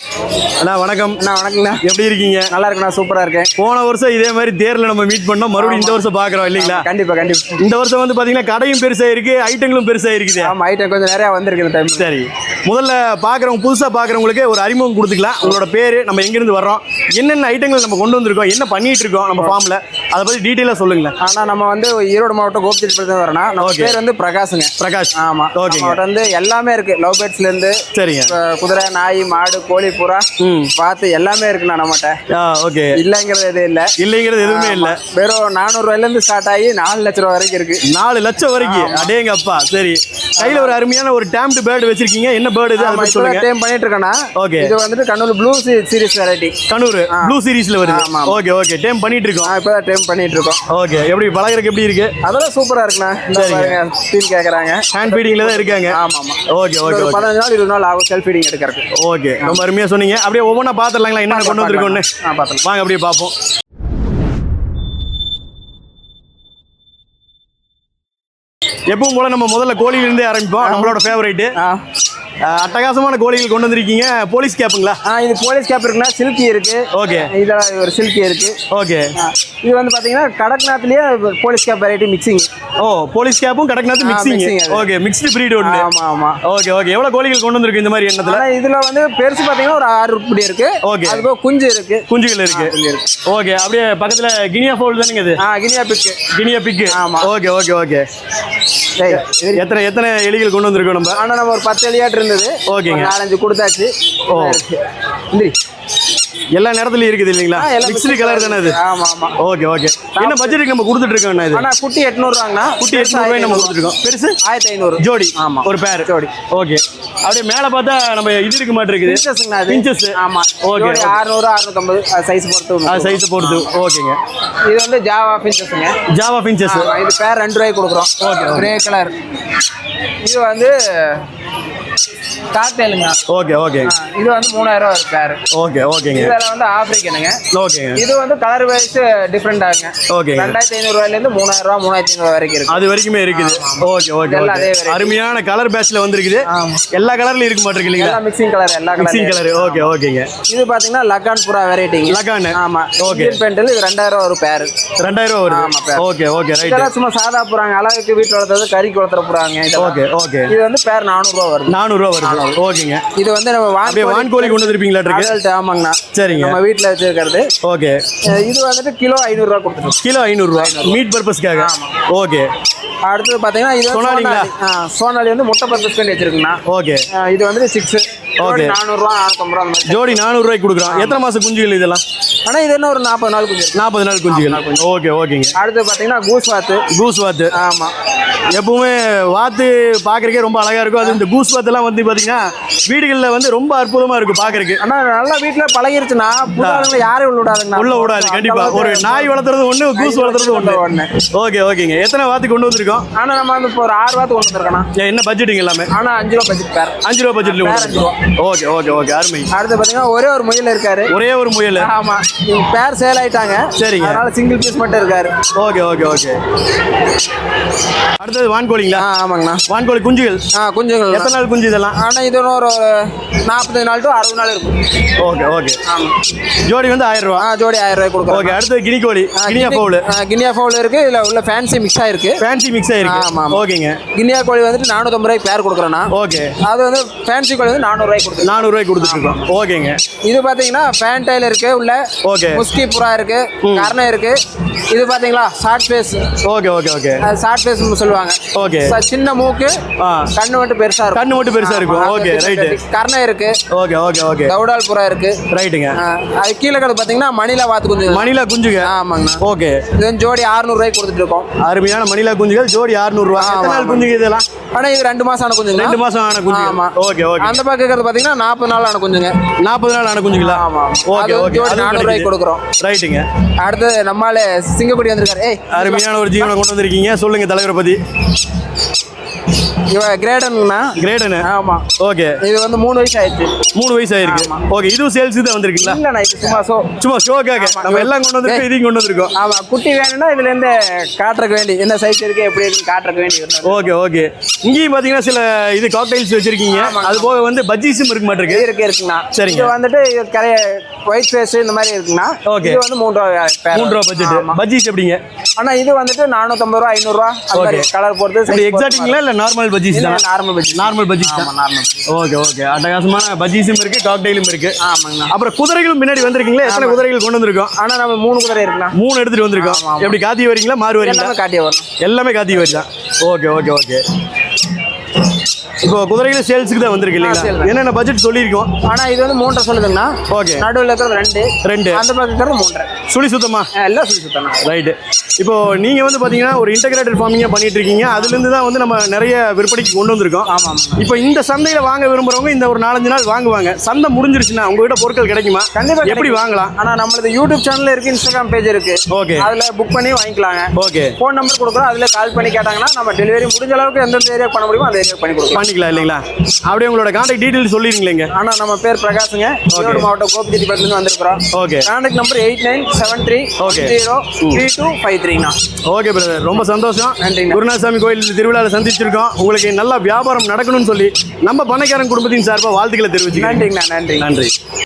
அண்ணா வணக்கம். அண்ணா வணக்கங்கண்ணா. எப்படி இருக்கீங்க? நல்லா இருக்குண்ணா, சூப்பரா இருக்கேன். போன வருஷம் இதே மாதிரி தேர்ல நம்ம மீட் பண்ணோம், மறுபடியும் இந்த வருஷம் பாக்குறோம் இல்லீங்களா? கண்டிப்பா கண்டிப்பா. இந்த வருஷம் வந்து பாத்தீங்கன்னா கடையும் பெருசா இருக்கு, ஐட்டங்களும் பெருசா இருக்குது. ஆமா, ஐட்டம் கொஞ்சம் நிறைய வந்திருக்கு இந்த டைம். சரி, முதல்ல பாக்குறவங்க புதுசா பாக்குறவங்களுக்கு ஒரு அறிமுகம் கொடுத்துக்கலாம். உங்களோட பேரு, நம்ம எங்க இருந்து வர்றோம், என்னென்ன ஐட்டங்கள் நம்ம கொண்டு வந்திருக்கோம், என்ன பண்ணிட்டு இருக்கோம் நம்ம ஃபார்ம்ல, அதை பத்தி டீடைலா சொல்லுங்களேன். ஆனா நம்ம வந்து ஈரோடு மாவட்டம் கோபிச்செட்டிப்பாளையத்துல வரோம்னா, நம்ம பேர் வந்து பிரகாஷுங்க. பிரகாஷ். ஆமா, ஓகே. நம்மகிட்ட வந்து எல்லாமே இருக்கு. லவ் பேர்ட்ஸ்ல இருந்து சரிங்க, குதிரை, நாய், மாடு, கோழி, புறா, பாத்து எல்லாமே இருக்குண்ணா நம்மகிட்ட. ஓகே. இல்லங்கிறது எதுவும் இல்ல, இல்லைங்கிறது எதுவுமே இல்ல. வெறும் 400 ரூபாயில இருந்து ஸ்டார்ட் ஆகி 4 லட்சம் ரூபாய் வரைக்கும் இருக்கு. 4 லட்சம் வரைக்கும்? அடேங்கப்பா. சரி, கையில ஒரு அருமையான ஒரு டேம்டு பேர்டு வச்சிருக்கீங்க. என்ன பேர்டு இது? அதை சொல்லுங்க. டேம் பண்ணிட்டு இருக்கேனா? ஓகே. இது வந்துட்டு Kannur blue series variety. Kannur blue சீரிஸ்ல வருது. Okay okay. டேம் பண்ணிட்டு இருக்கோம். இப்பதான் டேம் பண்ணிட்டு இருக்கோம். ஓகே. எப்படி பழகுறதுக்கு எப்படி இருக்கு? அதெல்லாம் சூப்பரா இருக்குண்ணா. பாருங்க, ஃபீல் கேக்குறாங்க. ஹேண்ட் ஃபீடிங்ல தான் இருக்காங்க. ஆமா ஆமா. Okay okay. 15 நாள் 20 நாள் ஆகும் செல்ஃப் ஃபீடிங் எடுக்கிறதுக்கு. ஓகே, ரொம்ப அருமையா சொன்னீங்க. அப்படியே ஒவ்வொன்றா பாத்துடலாங்களா, என்ன கொண்டு வந்திருக்கோன்னு? பாத்துக்கலாம் வாங்க, அப்படியே பார்ப்போம். எப்பவும் போல நம்ம முதல்ல கோழியிலிருந்தே ஆரம்பிப்போம். நம்மளோட ஃபேவரைட் அட்டகாசமான கோழிகள் கொண்டு வந்திருக்கீங்க. போலீஸ் கேப்புங்களா? இது போலீஸ் கேப் இருக்குன்னா சில்கி இருக்கு. ஓகே. இதெல்லாம் ஒரு சில்கி இருக்கு. ஓகே. இது வந்து பாத்தீங்கன்னா கடக்நாத்லயே போலீஸ் கேப் வெரைட்டி மிக்சிங். ஓ, போலீஸ் கேப்பும் Kadaknath mixing. Okay, mixed breed ஒன்று. ஆமா ஆமா. Okay okay. எவ்வளவு கோழிகள் கொண்டு வந்திருக்கு இந்த மாதிரி எண்ணத்துல? இதுல வந்து பெருசு பாத்தீங்கன்னா ஒரு 6 உருப்படி இருக்கு. ஓகே. அதுக்கு குஞ்சு இருக்கு, குஞ்சுகள் இருக்கு. ஓகே. அப்படியே பக்கத்துல கினியா ஃபவுல் தானங்க இது? Guinea pig. Guinea pig. ஆமா. Okay okay okay. எத்தனை எலிகள் கொண்டு வந்திருக்கோம் நம்ம? ஆனா நம்ம ஒரு 10 எலியாட்டு இருந்தது. ஓகேங்க. 4-5 கொடுத்தாச்சு. எல்லா நேரத்துலயும் இருக்குது இல்லீங்களா? மிக்ஸ்டு கலர் தானே அது? ஆமா ஆமா. Okay okay. என்ன பட்ஜெட்டுக்கு நம்ம கொடுத்துட்டு இருக்கோம்? இது ஆனா குட்டி 800 ரூபாங்கண்ணா. குட்டி 800 ரூபாய் நம்ம கொடுத்துட்டு இருக்கோம். பெருசு 1500 ஜோடி. ஆமா, ஒரு பேர் ஜோடி. ஓகே. அப்படியே மேல பார்த்தா நம்ம இது இருக்க மாட்டேங்குது. பிஞ்சஸ்ங்கண்ணா அது. பிஞ்சஸ். ஆமா. ஓகே. 600 650 சைஸ் பொறுத்து. சைஸ் பொறுத்து. ஓகேங்க. இது வந்து ஜாவா பிஞ்சஸ்ங்க. Java finches. இது பேர் 2 ரூபாய்க்கு கொடுக்குறோம். ஓகே. Grey colour. இது வந்து காக்டெயிலுங்க. Okay okay. இது வந்து 3000 ரூபாய் ஒரு பேர். ஓகே ஓகேங்க. இதெல்லாம் வந்து ஆப்பிரிக்கனுங்க. ஓகேங்க. இது வந்து கலர் வைஸ் டிஃபரெண்ட் ஆகுங்க. ஓகே. 2500 ரூபாயில இருந்து 3000 ரூபாய் 3500 வரைக்கும் இருக்கு. அது வரைக்குமே இருக்குது. Okay okay. அருமையான கலர் பேட்ச்ல வந்திருக்குது. எல்லா கலர்லயும் இருக்க மாட்டேங்குது இல்லீங்களா? எல்லா மிக்சிங் கலர், எல்லா கலர். Mixing colour. ஓகே ஓகேங்க. இது பாத்தீங்கன்னா லகான் புரா வெரைட்டிங்க. லகான். ஆமா. ஓகே. பெண்டல் இது 2000 ரூபாய் ஒரு பேர். 2000 ரூபாய் வருது. ஆமா பேர். Okay okay. ரைட். இதெல்லாம் சும்மா சாதா புறாங்க, அழகுக்கு வீட்ல வளர்த்தது, கறிக்கு வளர்த்துற புறாங்க இதெல்லாம். Okay okay. இது வந்து பேர் 400 ரூபாய் வருது. 400 ரூபாய் வருது. ஓகேங்க. இது வந்து நம்ம வான்கோழி கொண்டு வந்திருப்பீங்களா? அடல்ட். ஆமாங்கண்ணா. சரிங்க. நம்ம வீட்ல வச்சிருக்கிறது. ஓகே. இது வந்துட்டு கிலோ 500 ரூபாய் கொடுத்துருக்கோம். கிலோ 500 ரூபாய் மீட் பர்பஸ்க்காக. ஓகே. அடுத்து பாத்தீங்கன்னா இது சோனாலி வந்து முட்டை பர்பஸ் பண்ணி வச்சிருக்குண்ணா. ஓகே. இது வந்து 6. ஓகே. 400 ரூபாய் 450 ரூபாய் அந்த மாதிரி. ஜோடி 400 ரூபாய்க்கு கொடுக்குறோம். எத்தனை மாசம் குஞ்சுகள் இதெல்லாம்? ஆனா இது என்ன ஒரு 40 நாள் குஞ்சு. 40 நாள் குஞ்சுகள். ஓகே ஓகேங்க. அடுத்து பாத்தீங்கன்னா கூஸ் வாத்து. கூஸ் வாத்து. ஆமா. எப்பவுமே வாத்து பாக்குறதுக்கே ரொம்ப அழகா இருக்கும். அது இந்த கூஸ் வாத்தெல்லாம் வந்து பாத்தீங்கன்னா வீடுகள்ல வந்து ரொம்ப அற்புதமா இருக்கும் பாக்குறதுக்கு. ஆனா நல்லா வீட்டுல பழகிருச்சுன்னா புதுசாக யாரும் உள்ள விடாதுங்க. உள்ள விடாது. கண்டிப்பா. ஒரு நாய் வளர்த்துறது ஒண்ணு, கூஸ் வளர்த்துறது ஒண்ணு. ஓகே ஓகேங்க. எத்தனை வாத்து கொண்டு வந்திருக்கோம்? ஆனா நம்ம வந்து இப்போ ஒரு 6 வாத்து கொண்டு வந்திருக்கோம். என்ன பட்ஜெட்டுங்க எல்லாமே? ஆனா 5 ரூபாய் பட்ஜெட் பேர். 5 ரூபாய் பட்ஜெட்ல. Okay okay okay. அருமை. அடுத்து பாத்தீங்கன்னா ஒரே ஒரு முயல் இருக்காரு. ஒரே ஒரு முயல். ஆமா. பேர் சேல் ஆயிட்டாங்க. சரிங்க. அதனால சிங்கிள் பீஸ் மட்டும் இருக்காரு. Okay okay okay. அடுத்தது வான்கோழிங்களா? ஆமாங்கண்ணா. வான்கோழி குஞ்சுகள். குஞ்சுகள். எத்தனை நாள் குஞ்சு இதெல்லாம்? ஆனா இது ஒரு 45 நாள் டு 60 நாள் இருக்கும். Okay okay. ஜோடி வந்து 1000 ரூபாய். ஜோடி 1000 ரூபாய் கொடுக்குறோம். ஓகே. அடுத்து கினிகோழி. Guinea fowl. கினியா ஃபவுல் இருக்கு. இதுல உள்ள ஃபேன்சி மிக்ஸ் ஆயிருக்கு. ஃபேன்சி மிக்ஸ் ஆயிருக்கு. ஆமா. ஓகேங்க. கினியா கோழி வந்துட்டு 450 ரூபாய் பேர் கொடுக்குறோம்னா. ஓகே. அது வந்து ஃபேன்சி கோழி வந்து 400 ரூபாய் கொடுக்குறோம். 400 ரூபாய் கொடுத்துட்டு இருக்கோம். ஓகேங்க. இது பாத்தீங்கன்னா ஃபேன்டைல் இருக்கு உள்ள. ஓகே. முஸ்கி புறா இருக்கு. கர்ணை இருக்கு. இது பாத்தீங்களா short face. Okay okay okay. Short face சொல்லுவாங்க. ஓகே. சின்ன மூக்கு, கண்ணு மட்டும் பெருசா இருக்கும். கண்ணு மட்டும் பெருசா இருக்கும். Okay right. கர்ணை இருக்கு. Okay okay okay. கவுடால் புறா இருக்கு. ரைட்டுங்க. அது கீழ கிடக்கு பாத்தீங்கன்னா மணிலா வாத்து குஞ்சு. மணிலா குஞ்சுங்க. ஆமாங்க. ஓகே. இது ஜோடி 600 ரூபாய் கொடுத்துட்டு இருக்கோம். அருமையான மணிலா குஞ்சுகள் ஜோடி 600 ரூபாய். எத்தனை நாள் குஞ்சுங்க இதெல்லாம்? ஆனா இது 2 மாசம் ஆன குஞ்சுங்க. 2 மாசம் ஆன குஞ்சு. ஆமா. Okay okay. அந்த பக்கம் இருக்கிறது பாத்தீங்கன்னா 40 நாள் ஆன குஞ்சுங்க. 40 நாள் ஆன குஞ்சுங்களா? ஆமா. Okay okay. ஜோடி 400 ரூபாய் கொடுக்குறோம். ரைட்டுங்க. அடுத்து நம்மால சிங்கக்குடி வந்திருக்காரு. அருமையான ஒரு ஜீவனை கொண்டு வந்திருக்கீங்க. சொல்லுங்க தலைவரை பத்தி. கிரேடனுங்கண்ணா. கிரேடனு. ஆமா. ஓகே. இது வந்து 3 வயசு ஆயிடுச்சு. 3 வயசு ஆயிருக்கு. ஓகே. இதுவும் சேல்ஸ் தான் வந்திருக்குங்களா? இல்லண்ணா, இது சும்மா ஷோக்காக நம்ம எல்லாம் கொண்டு வந்திருக்கோம், இதையும் கொண்டு வந்திருக்கோம். ஆமா. குட்டி வேணும்னா இதுல இருந்து காட்டுறதுக்கு வேண்டி என்ன சைஸ் இருக்கு எப்படி இருக்குன்னு காட்டுறதுக்கு வேண்டி. Okay okay. இங்கேயும் பாத்தீங்கன்னா சில இது காக்டைல்ஸ் வச்சிருக்கீங்க. அது போக வந்து பஜ்ஜீஸும் இருக்க மாட்டிருக்கு. இருக்குண்ணா. சரிங்க. இது வந்துட்டு ஒயிட் ஃபேஸ் இந்த மாதிரி இருக்குண்ணா. ஓகே. இது வந்து 3 ரூபா. 3 ரூபா பட்ஜெட். பஜ்ஜீஸ் எப்படிங்க? ஆனா இது வந்துட்டு 450 ரூபா 500 ரூபா அந்த மாதிரி கலர் பொறுத்து. எக்ஸாட்டிங்களா இல்ல நார்மல் பஜ்ஜீஸ் தான்? நார்மல் பஜ்ஜீஸ். நார்மல் பஜ்ஜீஸ் தான். நார்மல். Okay okay. அட்டகாசமான பஜ்ஜீஸும் இருக்கு, காக்டைலும் இருக்கு. ஆமாங்கண்ணா. அப்புறம் குதிரைகளும் முன்னாடி வந்திருக்கீங்களா? எத்தனை குதிரைகள் கொண்டு வந்திருக்கோம்? ஆனா நம்ம 3 குதிரை இருக்குண்ணா. 3 எடுத்துட்டு வந்திருக்கோம். எப்படி காத்தி வரீங்களா மாறு வரீங்களா? எல்லாமே காட்டி வரணும். எல்லாமே காத்தி வரி தான். Okay okay okay. இப்போ குதிரைகள் சேல்ஸுக்கு தான் வந்திருக்கு இல்லைங்களா? என்னென்ன பட்ஜெட் சொல்லியிருக்கோம்? ஆனா இது வந்து 3 சொல்லுதுங்கண்ணா. ஓகே. நடுவில் இருக்கிறது 2 அந்த பக்கம் இருக்கிறது 3. சுழி சுத்தமா? எல்லாம் சுழி சுத்தம். ரைட்டு. இப்போ நீங்க வந்து பாத்தீங்கன்னா ஒரு இன்டகிரேட்டட் ஃபார்மிங்கா பண்ணிட்டு இருக்கீங்க. அதுல இருந்து தான் வந்து நம்ம நிறைய விற்பனைக்கு கொண்டு வந்திருக்கோம். ஆமா. இப்போ இந்த சந்தையில வாங்க விரும்புறவங்க இந்த ஒரு 4-5 நாள் வாங்குவாங்க. சந்தை முடிஞ்சிருச்சுன்னா உங்ககிட்ட பொருட்கள் கிடைக்குமா? கண்டிப்பா. எப்படி வாங்கலாம்? ஆனா நம்மளது யூடியூப் சேனல் இருக்கு, இன்ஸ்டாகிராம் பேஜ் இருக்கு. ஓகே. அதுல புக் பண்ணி வாங்கிக்கலாங்க. ஓகே. ஃபோன் நம்பர் கொடுக்குறோம், அதுல கால் பண்ணி கேட்டாங்கன்னா நம்ம டெலிவரி முடிஞ்ச அளவுக்கு எந்த ஏரியா பண்ண முடியுமோ அந்த ஏரியா பண்ணி கொடுக்கலாம். பண்ணிக்கலாம் இல்லைங்களா? அப்படியே உங்களோட கான்டாக்ட் டீடைல்ஸ் சொல்லிருங்களேங்க. ஆனா நம்ம பேர் பிரகாஷுங்க. ஈரோடு மாவட்டம் கோபிச்செட்டிப்பட்டிலிருந்து வந்திருக்கிறோம். Okay. Contact number 8973 okay brother, ரொம்ப சந்தோஷம். நன்றிங்க. குருநாதசாமி கோயில் திருவிழாவில் சந்திச்சிருக்கோம். உங்களுக்கு நல்லா வியாபாரம் நடக்கணும்னு சொல்லி நம்ம பண்ணைக்காரன் குடும்பத்தின் சார்பாக வாழ்த்துக்களை தெரிவிச்சுக்கிறேன். நன்றிங்கண்ணா. நன்றி.